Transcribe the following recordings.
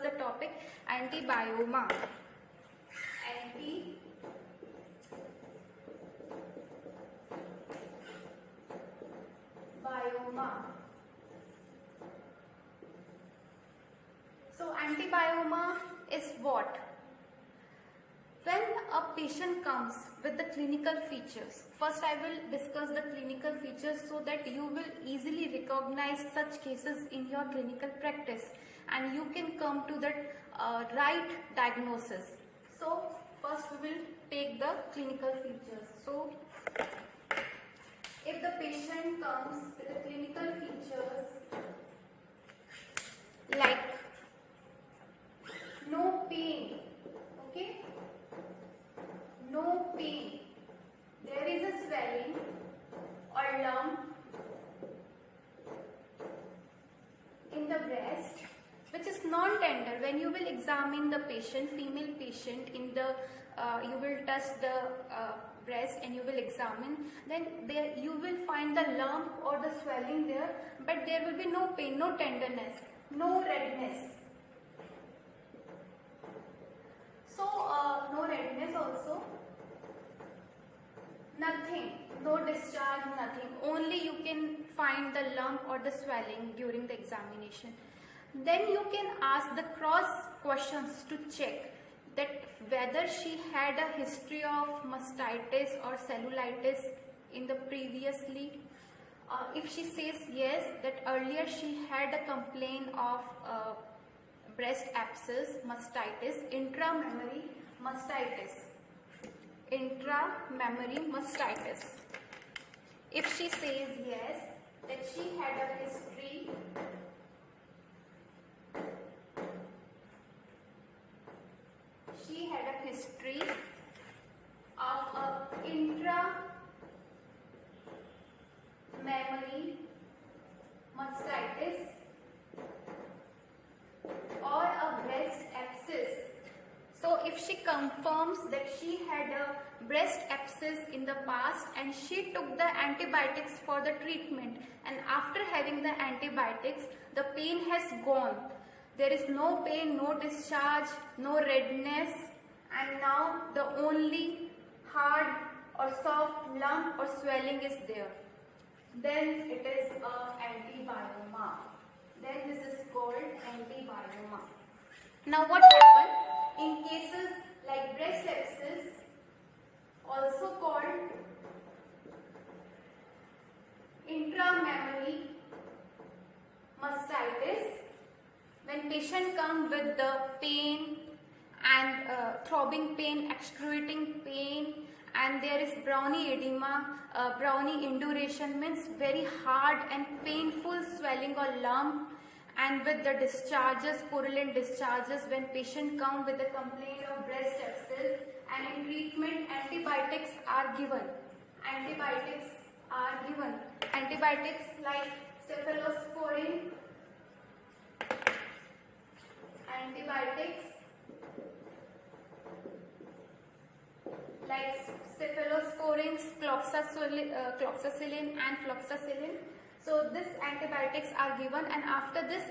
the topic antibioma. Antibioma. So antibioma is what? When a patient comes with the clinical features, first I will discuss the clinical features so that you will easily recognize such cases in your clinical practice and you can come to the right diagnosis. So first we will take the clinical features. So if the patient comes with the clinical features like no pain, okay, no pain, there is a swelling or lump in the breast which is non-tender. When you will examine the patient, female patient, in the you will touch the breast and you will examine, then there you will find the lump or the swelling there, but there will be no pain, no tenderness, no redness. So no redness also, nothing, no discharge, nothing, only you can find the lump or the swelling during the examination. Then you can ask the cross questions to check that whether she had a history of mastitis or cellulitis in the previously. If she says yes, that earlier she had a complaint of breast abscess, mastitis, intramammary mastitis. Intramammary mastitis. If she says yes, that she had a history of a intramammary mastitis or a breast abscess. So if she confirms that she had a breast abscess in the past and she took the antibiotics for the treatment, and after having the antibiotics the pain has gone, there is no pain, no discharge, no redness, and now the only hard or soft lump or swelling is there, then it is a antibioma. Then this is called antibioma. Now what happened in cases like breast abscess, also called intramammary mastitis, when patient come with the pain and throbbing pain, excruciating pain, and there is Brownie edema, Brownie induration means very hard and painful swelling or lump, and with the discharges, purulent discharges, when patient come with a complaint of breast abscess, and in treatment antibiotics are given. Antibiotics are given. Antibiotics like cephalosporin, antibiotics like cephalosporins, cloxacillin and fluoxacillin. So these antibiotics are given, and after this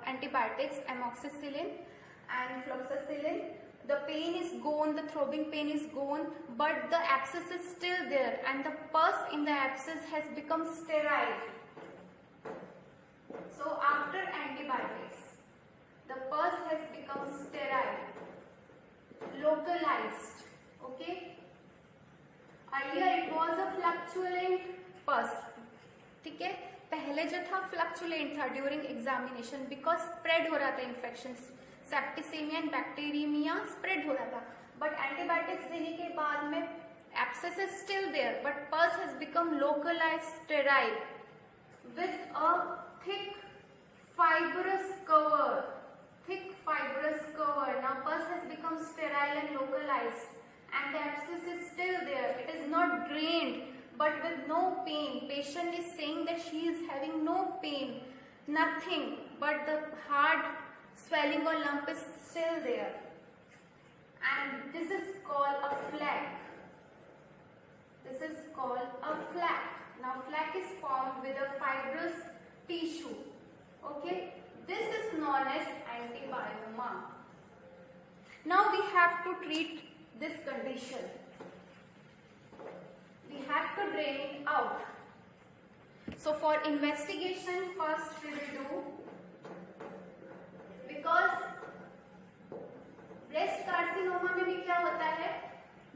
antibiotics, amoxicillin and fluoxacillin, the pain is gone, the throbbing pain is gone, but the abscess is still there and the pus in the abscess has become sterile. So after antibiotics, the pus has become sterile, localized, okay. Earlier it was a fluctuant pus, ठीक है, पहले जो था फ्लक्चुलेंट था during examination, because spread हो रहा था infection, septicemia and bacteremia spread हो रहा था, बट एंटीबायोटिक्स देने के बाद में abscess is still there but pus has become localised sterile with a thick fibrous cover. Now pus has become sterile and localized, and the abscess is still there. It is not drained, but with no pain. Patient is saying that she is having no pain, nothing, but the hard swelling or lump is still there. And this is called a flak. This is called a flak. Now flak is formed with a fibrous tissue. Okay, this is known as antibiotic. Now we have to treat this condition. We have to drain it out. So for investigation, first we will do, because breast carcinoma में भी क्या होता है,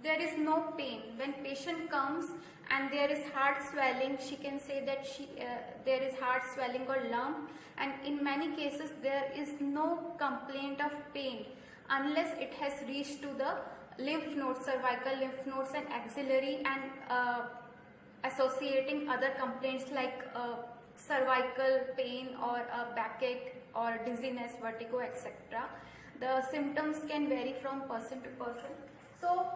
there is no pain. When patient comes and there is heart swelling, she can say that there is heart swelling or lump, and in many cases there is no complaint of pain unless it has reached to the lymph nodes, cervical lymph nodes and axillary, and associating other complaints like cervical pain or backache or dizziness, vertigo, etc. The symptoms can vary from person to person. So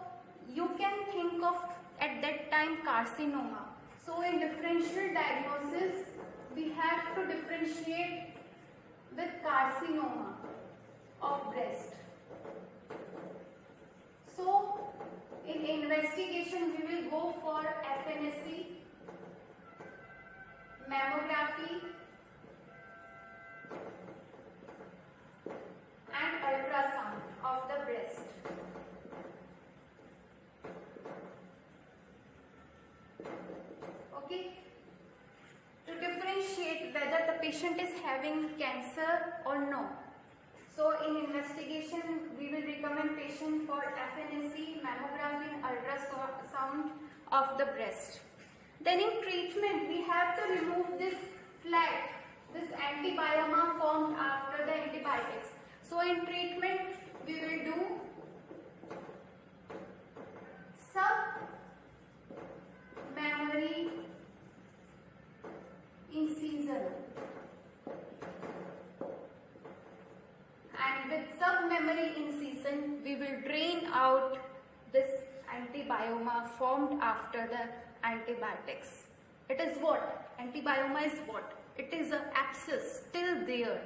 you can think of at that time carcinoma. So in differential diagnosis, we have to differentiate with carcinoma of breast. So in investigation, we will go for FNSC, mammography and ultrasound of the breast. Okay, to differentiate whether the patient is having cancer or no. So in investigation, we will recommend patient for FNSC, mammography and ultrasound of the breast. Then in treatment, we have to remove this flat, this antibioma formed after the antibiotics. So in treatment, we will do sub-mammary incision. And with sub-mammary incision, we will drain out this antibioma formed after the antibiotics. It is what? Antibioma is what? It is an abscess still there.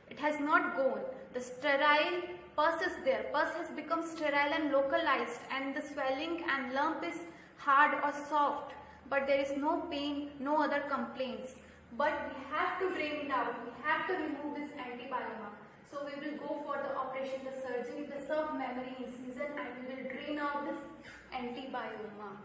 It has not gone. The sterile pus is there. Pus has become sterile and localized, and the swelling and lump is hard or soft, but there is no pain, no other complaints. But we have to drain it out. We have to remove this antibioma. So we will go for the operation, the surgery, the sub-mammary incision, and we will drain out this antibioma.